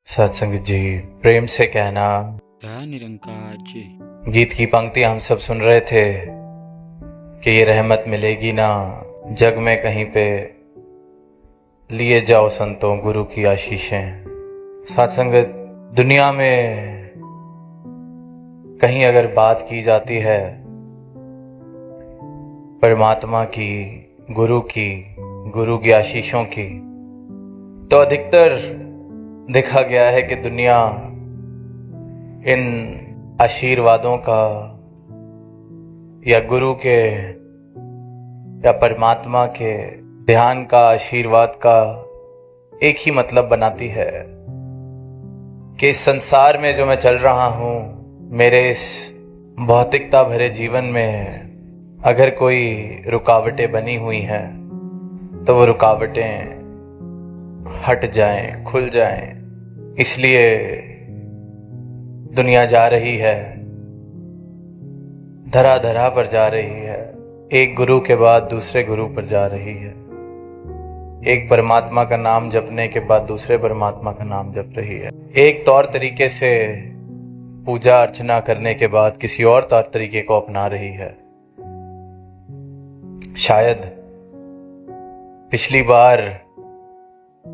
सत्संग जी, प्रेम से कहना। निरंकार जी। गीत की पंक्ति हम सब सुन रहे थे कि ये रहमत मिलेगी ना जग में कहीं पे, लिए जाओ संतों गुरु की आशीषें। सत्संग, दुनिया में कहीं अगर बात की जाती है परमात्मा की, गुरु की आशीषों की, तो अधिकतर देखा गया है कि दुनिया इन आशीर्वादों का या गुरु के या परमात्मा के ध्यान का, आशीर्वाद का एक ही मतलब बनाती है कि इस संसार में जो मैं चल रहा हूं, मेरे इस भौतिकता भरे जीवन में अगर कोई रुकावटें बनी हुई हैं तो वो रुकावटें हट जाएं, खुल जाएं। इसलिए दुनिया जा रही है, धरा धरा पर जा रही है, एक गुरु के बाद दूसरे गुरु पर जा रही है, एक परमात्मा का नाम जपने के बाद दूसरे परमात्मा का नाम जप रही है, एक तौर तरीके से पूजा अर्चना करने के बाद किसी और तौर तरीके को अपना रही है। शायद पिछली बार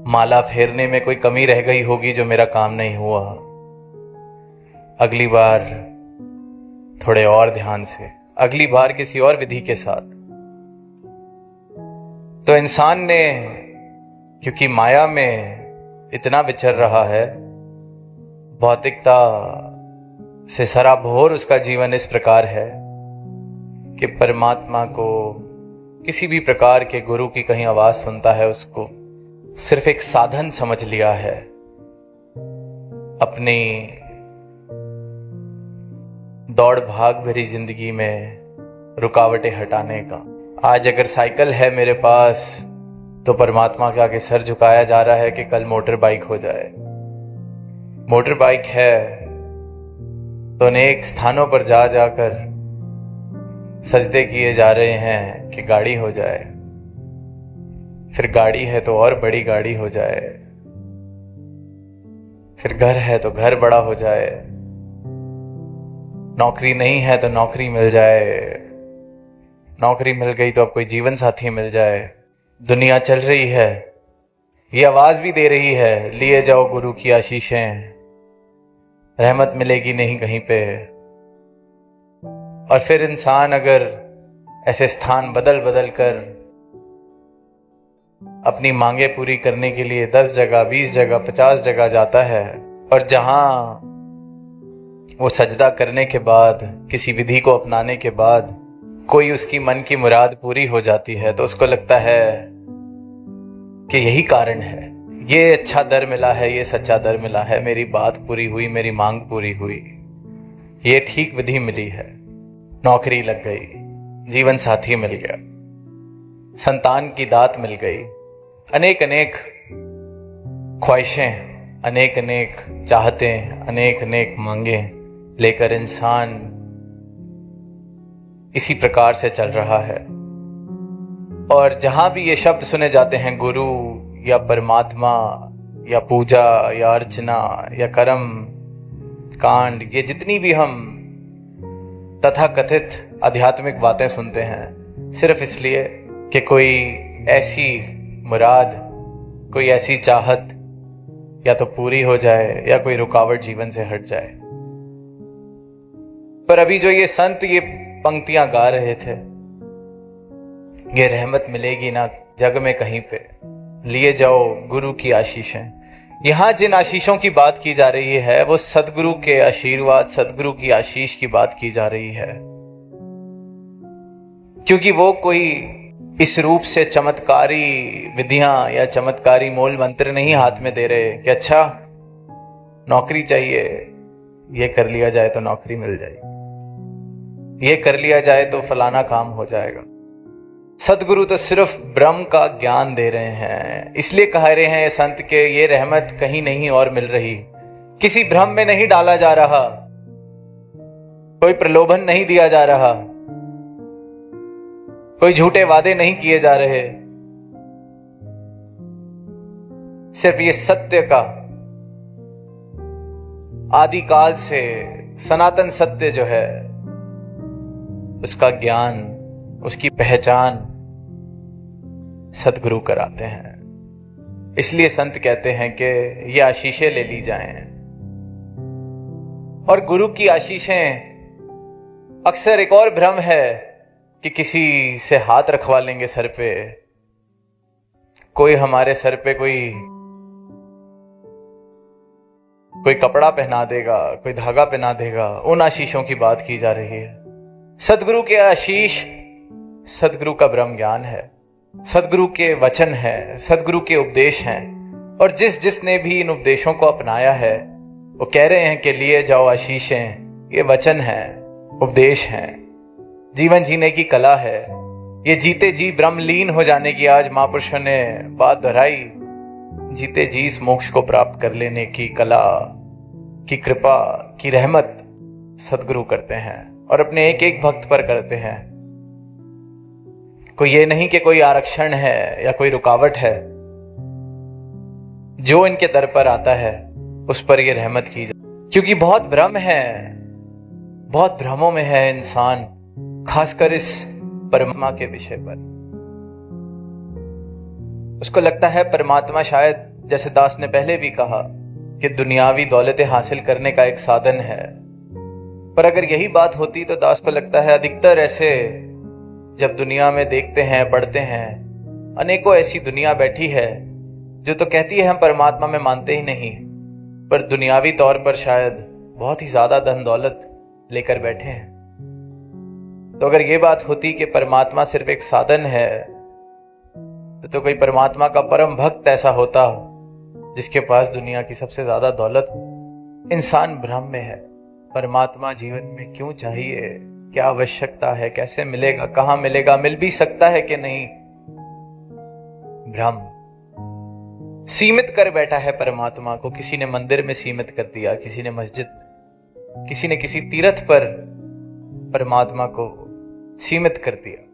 माला फेरने में कोई कमी रह गई होगी जो मेरा काम नहीं हुआ, अगली बार थोड़े और ध्यान से, अगली बार किसी और विधि के साथ। तो इंसान ने क्योंकि माया में इतना विचर रहा है, भौतिकता से सराबोर उसका जीवन इस प्रकार है कि परमात्मा को, किसी भी प्रकार के गुरु की कहीं आवाज सुनता है, उसको सिर्फ एक साधन समझ लिया है अपनी दौड़ भाग भरी जिंदगी में रुकावटें हटाने का। आज अगर साइकिल है मेरे पास तो परमात्मा के आगे सर झुकाया जा रहा है कि कल मोटर बाइक हो जाए। मोटर बाइक है तो अनेक स्थानों पर जा जाकर सजदे किए जा रहे हैं कि गाड़ी हो जाए, फिर गाड़ी है तो और बड़ी गाड़ी हो जाए, फिर घर है तो घर बड़ा हो जाए, नौकरी नहीं है तो नौकरी मिल जाए, नौकरी मिल गई तो अब कोई जीवन साथी मिल जाए। दुनिया चल रही है, ये आवाज भी दे रही है, लिए जाओ गुरु की आशीषें, रहमत मिलेगी नहीं कहीं पे। और फिर इंसान अगर ऐसे स्थान बदल बदल कर अपनी मांगे पूरी करने के लिए 10 जगह, 20 जगह, 50 जगह जाता है, और जहां वो सजदा करने के बाद, किसी विधि को अपनाने के बाद कोई उसकी मन की मुराद पूरी हो जाती है, तो उसको लगता है कि यही कारण है, ये अच्छा दर मिला है, ये सच्चा दर मिला है, मेरी बात पूरी हुई, मेरी मांग पूरी हुई, ये ठीक विधि मिली है, नौकरी लग गई, जीवन साथी मिल गया, संतान की दात मिल गई, अनेक अनेक ख्वाहिशें, अनेक अनेक चाहतें, अनेक अनेक मांगे लेकर इंसान इसी प्रकार से चल रहा है। और जहां भी ये शब्द सुने जाते हैं, गुरु या परमात्मा या पूजा या अर्चना या कर्म कांड, ये जितनी भी हम तथाकथित आध्यात्मिक बातें सुनते हैं, सिर्फ इसलिए कि कोई ऐसी मुराद, कोई ऐसी चाहत या तो पूरी हो जाए या कोई रुकावट जीवन से हट जाए। पर अभी जो ये संत ये पंक्तियां गा रहे थे, ये रहमत मिलेगी ना जग में कहीं पे, लिए जाओ गुरु की आशीषें, यहां जिन आशीषों की बात की जा रही है वो सदगुरु के आशीर्वाद, सदगुरु की आशीष की बात की जा रही है। क्योंकि वो कोई इस रूप से चमत्कारी विधियां या चमत्कारी मूल मंत्र नहीं हाथ में दे रहे कि अच्छा नौकरी चाहिए, ये कर लिया जाए तो नौकरी मिल जाएगी, ये कर लिया जाए तो फलाना काम हो जाएगा। सदगुरु तो सिर्फ ब्रह्म का ज्ञान दे रहे हैं, इसलिए कह रहे हैं ये संत के ये रहमत कहीं नहीं और मिल रही, किसी भ्रम में नहीं डाला जा रहा, कोई प्रलोभन नहीं दिया जा रहा, कोई झूठे वादे नहीं किए जा रहे, सिर्फ ये सत्य का आदिकाल से सनातन सत्य जो है उसका ज्ञान, उसकी पहचान सद्गुरु कराते हैं। इसलिए संत कहते हैं कि ये आशीषें ले ली जाएं। और गुरु की आशीषें, अक्सर एक और भ्रम है कि किसी से हाथ रखवा लेंगे सर पे, कोई हमारे सर पे कोई कपड़ा पहना देगा, कोई धागा पहना देगा, उन आशीषों की बात की जा रही है। सदगुरु के आशीष सदगुरु का ब्रह्म ज्ञान है, सदगुरु के वचन है, सदगुरु के उपदेश हैं। और जिसने भी इन उपदेशों को अपनाया है वो कह रहे हैं कि लिए जाओ आशीषें। ये वचन है, उपदेश हैं, जीवन जीने की कला है। ये जीते जी ब्रह्मलीन हो जाने की आज महापुरुषों ने बात दोहराई। जीते जी इस मोक्ष को प्राप्त कर लेने की कला की कृपा की रहमत सदगुरु करते हैं और अपने एक एक भक्त पर करते हैं। कोई ये नहीं कि कोई आरक्षण है या कोई रुकावट है। जो इनके दर पर आता है उस पर ये रहमत की जाए। क्योंकि बहुत भ्रम है, बहुत भ्रमों में है इंसान, खासकर इस परमात्मा के विषय पर। उसको लगता है परमात्मा शायद, जैसे दास ने पहले भी कहा, कि दुनियावी दौलतें हासिल करने का एक साधन है। पर अगर यही बात होती तो दास को लगता है अधिकतर ऐसे जब दुनिया में देखते हैं, पढ़ते हैं, अनेकों ऐसी दुनिया बैठी है जो तो कहती है हम परमात्मा में मानते ही नहीं, पर दुनियावी तौर पर शायद बहुत ही ज्यादा धन दौलत लेकर बैठे हैं। तो अगर ये बात होती कि परमात्मा सिर्फ एक साधन है तो कोई परमात्मा का परम भक्त ऐसा होता जिसके पास दुनिया की सबसे ज्यादा दौलत हो। इंसान भ्रम में है, परमात्मा जीवन में क्यों चाहिए, क्या आवश्यकता है, कैसे मिलेगा, कहां मिलेगा, मिल भी सकता है कि नहीं। भ्रम सीमित कर बैठा है परमात्मा को। किसी ने मंदिर में सीमित कर दिया, किसी ने मस्जिद में, किसी ने किसी तीर्थ पर परमात्मा को सीमित कर दिया।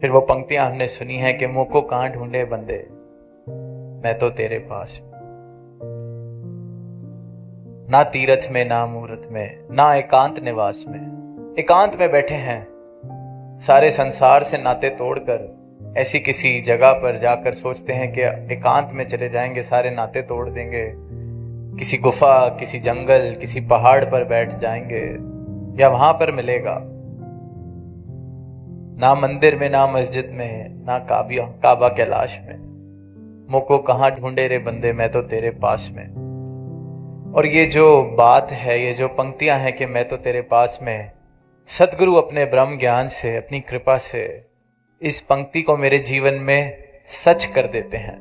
फिर वो पंक्तियां हमने सुनी हैं कि मुंह को कहां ढूंढे बंदे, मैं तो तेरे पास। ना तीर्थ में, ना मूर्त में, ना एकांत निवास में। एकांत में बैठे हैं, सारे संसार से नाते तोड़कर ऐसी किसी जगह पर जाकर सोचते हैं कि एकांत में चले जाएंगे, सारे नाते तोड़ देंगे, किसी गुफा, किसी जंगल, किसी पहाड़ पर बैठ जाएंगे या वहां पर मिलेगा। ना मंदिर में, ना मस्जिद में, ना काबा कैलाश में। मुझ को कहां ढूंढे रे बंदे, मैं तो तेरे पास में। और ये जो बात है, ये जो पंक्तियां हैं कि मैं तो तेरे पास में, सदगुरु अपने ब्रह्म ज्ञान से, अपनी कृपा से इस पंक्ति को मेरे जीवन में सच कर देते हैं।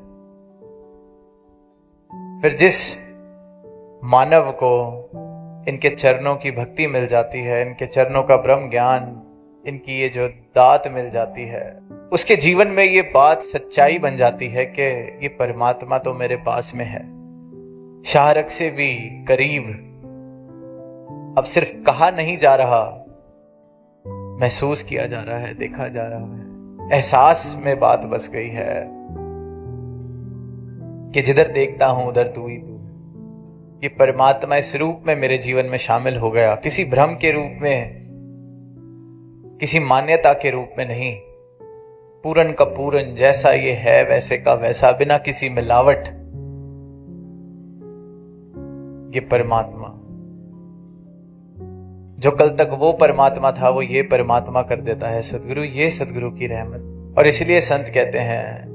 फिर जिस मानव को इनके चरणों की भक्ति मिल जाती है, इनके चरणों का ब्रह्म ज्ञान, इनकी ये जो दात मिल जाती है, उसके जीवन में ये बात सच्चाई बन जाती है कि ये परमात्मा तो मेरे पास में है, शाहरग से भी करीब। अब सिर्फ कहा नहीं जा रहा, महसूस किया जा रहा है, देखा जा रहा है, एहसास में बात बस गई है कि जिधर देखता हूं उधर तू ही तू। ये परमात्मा इस रूप में मेरे जीवन में शामिल हो गया, किसी भ्रम के रूप में, किसी मान्यता के रूप में नहीं, पूरन का पूरन, जैसा ये है वैसे का वैसा, बिना किसी मिलावट। ये परमात्मा जो कल तक वो परमात्मा था वो ये परमात्मा कर देता है सदगुरु। ये सदगुरु की रहमत। और इसलिए संत कहते हैं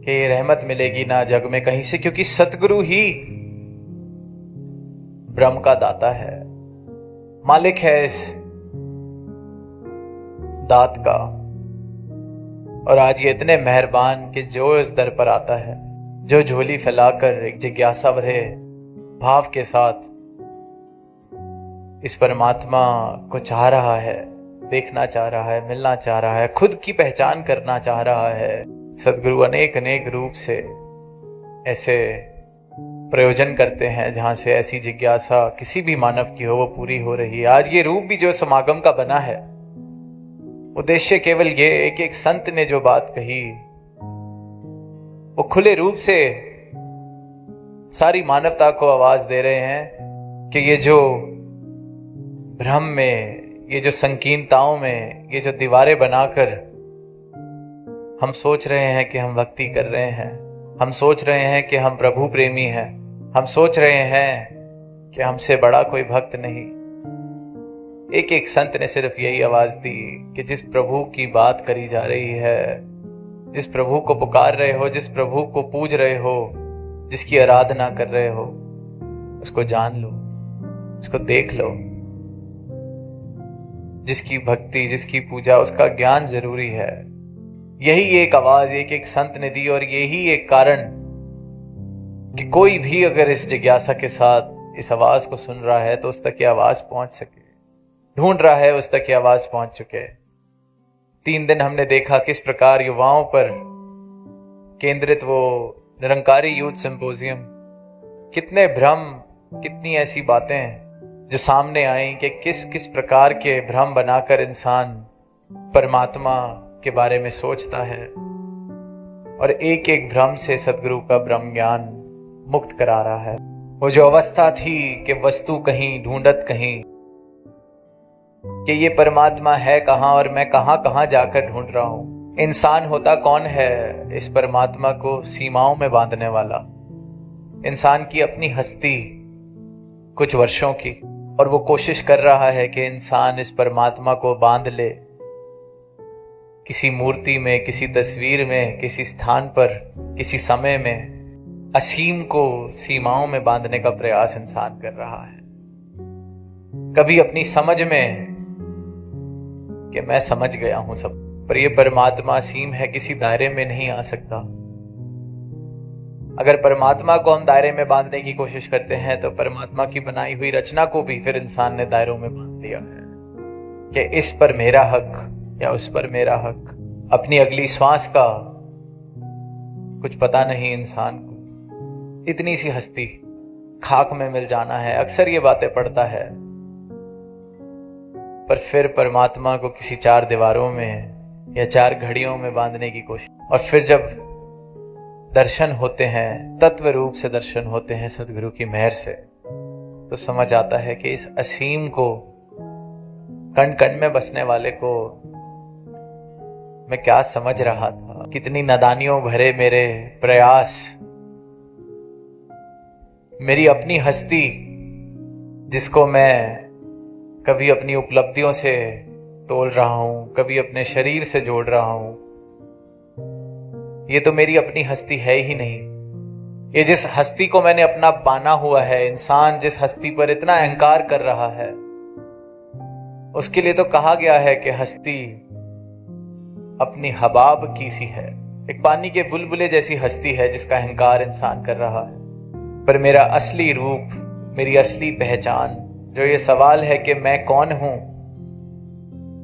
कि ये रहमत मिलेगी ना जग में कहीं से, क्योंकि सतगुरु ही ब्रह्म का दाता है, मालिक है इस दात का। और आज ये इतने मेहरबान कि जो इस दर पर आता है, जो झोली फैलाकर एक जिज्ञासा भरे भाव के साथ इस परमात्मा को चाह रहा है, देखना चाह रहा है, मिलना चाह रहा है, खुद की पहचान करना चाह रहा है, सदगुरु अनेक अनेक रूप से ऐसे प्रयोजन करते हैं जहां से ऐसी जिज्ञासा किसी भी मानव की हो वो पूरी हो रही है। आज ये रूप भी जो समागम का बना है, उद्देश्य केवल ये, एक एक संत ने जो बात कही वो खुले रूप से सारी मानवता को आवाज दे रहे हैं कि ये जो भ्रम में, ये जो संकीर्णताओं में, ये जो दीवारें बनाकर हम सोच रहे हैं कि हम भक्ति कर रहे हैं, हम सोच रहे हैं कि हम प्रभु प्रेमी हैं, हम सोच रहे हैं कि हमसे बड़ा कोई भक्त नहीं। एक एक संत ने सिर्फ यही आवाज दी कि जिस प्रभु की बात करी जा रही है, जिस प्रभु को पुकार रहे हो, जिस प्रभु को पूज रहे हो, जिसकी आराधना कर रहे हो, उसको जान लो, उसको देख लो। जिसकी भक्ति, जिसकी पूजा, उसका ज्ञान जरूरी है। यही एक आवाज एक एक संत ने दी और यही एक कारण कि कोई भी अगर इस जिज्ञासा के साथ इस आवाज को सुन रहा है तो उस तक ये आवाज पहुंच सके, ढूंढ रहा है उस तक ये आवाज पहुंच चुके। 3 दिन हमने देखा किस प्रकार युवाओं पर केंद्रित वो निरंकारी यूथ सिंपोजियम, कितने भ्रम, कितनी ऐसी बातें जो सामने आई कि किस किस प्रकार के भ्रम बनाकर इंसान परमात्मा के बारे में सोचता है और एक एक भ्रम से सदगुरु का ब्रह्म ज्ञान मुक्त करा रहा है। वो जो अवस्था थी कि वस्तु कहीं ढूंढत कहीं, कि ये परमात्मा है कहाँ और मैं कहाँ कहाँ जाकर ढूंढ रहा हूं। इंसान होता कौन है इस परमात्मा को सीमाओं में बांधने वाला? इंसान की अपनी हस्ती कुछ वर्षों की, और वो कोशिश कर रहा है कि इंसान इस परमात्मा को बांध ले किसी मूर्ति में, किसी तस्वीर में, किसी स्थान पर, किसी समय में। असीम को सीमाओं में बांधने का प्रयास इंसान कर रहा है। कभी अपनी समझ में कि मैं समझ गया हूं सब, पर यह परमात्मा असीम है, किसी दायरे में नहीं आ सकता। अगर परमात्मा को हम दायरे में बांधने की कोशिश करते हैं तो परमात्मा की बनाई हुई रचना को भी फिर इंसान ने दायरों में बांध दिया है कि इस पर मेरा हक या उस पर मेरा हक। अपनी अगली श्वास का कुछ पता नहीं इंसान को। इतनी सी हस्ती, खाक में मिल जाना है, अक्सर ये बातें पढ़ता है। पर फिर परमात्मा को किसी 4 दीवारों में या 4 घड़ियों में बांधने की कोशिश, और फिर जब दर्शन होते हैं, तत्व रूप से दर्शन होते हैं सदगुरु की मेहर से, तो समझ आता है कि इस असीम को, कण कण में बसने वाले को मैं क्या समझ रहा था। कितनी नादानियों भरे मेरे प्रयास, मेरी अपनी हस्ती जिसको मैं कभी अपनी उपलब्धियों से तोल रहा हूं, कभी अपने शरीर से जोड़ रहा हूं, ये तो मेरी अपनी हस्ती है ही नहीं। ये जिस हस्ती को मैंने अपना बाना हुआ है, इंसान जिस हस्ती पर इतना अहंकार कर रहा है, उसके लिए तो कहा गया है कि हस्ती अपनी हबाब की सी है, एक पानी के बुलबुले जैसी हस्ती है जिसका अहंकार इंसान कर रहा है। पर मेरा असली रूप, मेरी असली पहचान, जो ये सवाल है कि मैं कौन हूं,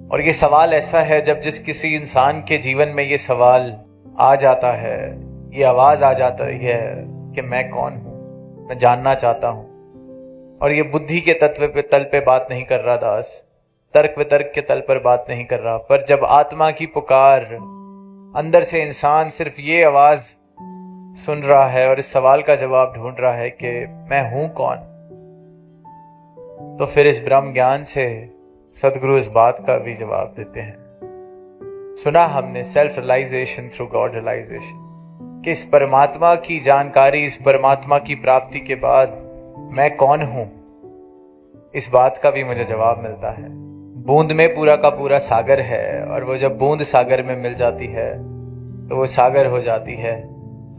और ये सवाल ऐसा है जब जिस किसी इंसान के जीवन में ये सवाल आ जाता है, ये आवाज आ जाती है कि मैं कौन हूं, मैं जानना चाहता हूं। और ये बुद्धि के तत्व पे, तल पे बात नहीं कर रहा दास, तर्क वितर्क के तल पर बात नहीं कर रहा, पर जब आत्मा की पुकार, अंदर से इंसान सिर्फ ये आवाज सुन रहा है और इस सवाल का जवाब ढूंढ रहा है कि मैं हूं कौन, तो फिर इस ब्रह्म ज्ञान से सदगुरु इस बात का भी जवाब देते हैं। सुना हमने self realization through God realization, कि इस परमात्मा की जानकारी, इस परमात्मा की प्राप्ति के बाद मैं कौन हूं, इस बात का भी मुझे जवाब मिलता है। बूंद में पूरा का पूरा सागर है, और वो जब बूंद सागर में मिल जाती है तो वो सागर हो जाती है।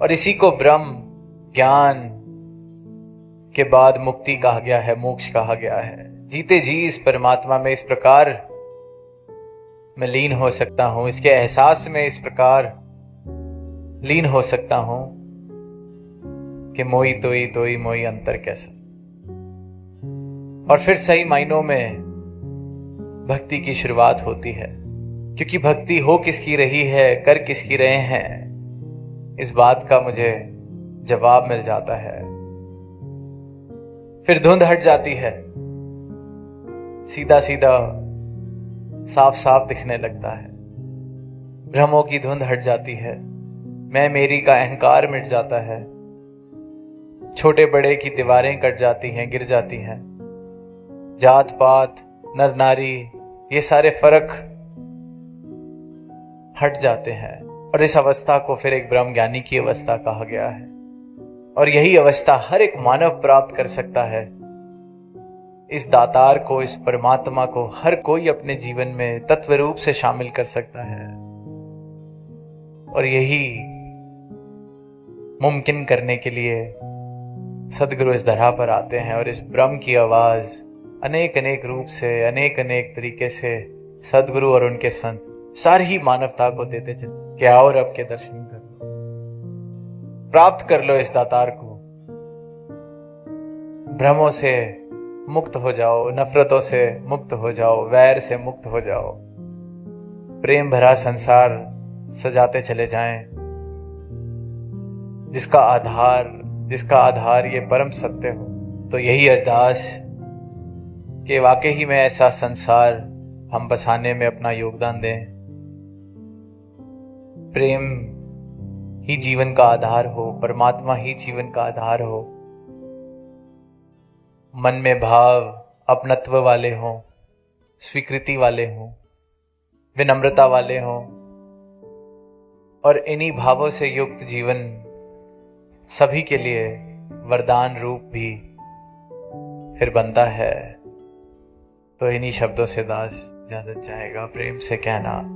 और इसी को ब्रह्म ज्ञान के बाद मुक्ति कहा गया है, मोक्ष कहा गया है। जीते जी इस परमात्मा में इस प्रकार मैं लीन हो सकता हूं, इसके एहसास में इस प्रकार लीन हो सकता हूं कि मोई तोई तोई मोई अंतर कैसा। और फिर सही मायनों में भक्ति की शुरुआत होती है, क्योंकि भक्ति हो किसकी रही है, कर किसकी रहे हैं, इस बात का मुझे जवाब मिल जाता है। फिर धुंध हट जाती है, सीधा सीधा साफ साफ दिखने लगता है। भ्रमों की धुंध हट जाती है, मैं मेरी का अहंकार मिट जाता है, छोटे बड़े की दीवारें कट जाती हैं, गिर जाती हैं। जात पात, नर नारी, ये सारे फर्क हट जाते हैं और इस अवस्था को फिर एक ब्रह्म ज्ञानी की अवस्था कहा गया है। और यही अवस्था हर एक मानव प्राप्त कर सकता है। इस दातार को, इस परमात्मा को हर कोई अपने जीवन में तत्व रूप से शामिल कर सकता है। और यही मुमकिन करने के लिए सदगुरु इस धरा पर आते हैं और इस ब्रह्म की आवाज अनेक अनेक रूप से, अनेक अनेक तरीके से सदगुरु और उनके संत सारी ही मानवता को देते चले कि आओ रब के दर्शन कर लो, प्राप्त कर लो इस दातार को, भ्रमों से मुक्त हो जाओ, नफरतों से मुक्त हो जाओ, वैर से मुक्त हो जाओ, प्रेम भरा संसार सजाते चले जाएं, जिसका आधार ये परम सत्य हो। तो यही अरदास कि वाकई ही में ऐसा संसार हम बसाने में अपना योगदान दें। प्रेम ही जीवन का आधार हो, परमात्मा ही जीवन का आधार हो, मन में भाव अपनत्व वाले हों, स्वीकृति वाले हों, विनम्रता वाले हों, और इन्हीं भावों से युक्त जीवन सभी के लिए वरदान रूप भी फिर बनता है। तो इन्हीं शब्दों से दास इजाजत चाहेगा। प्रेम से कहना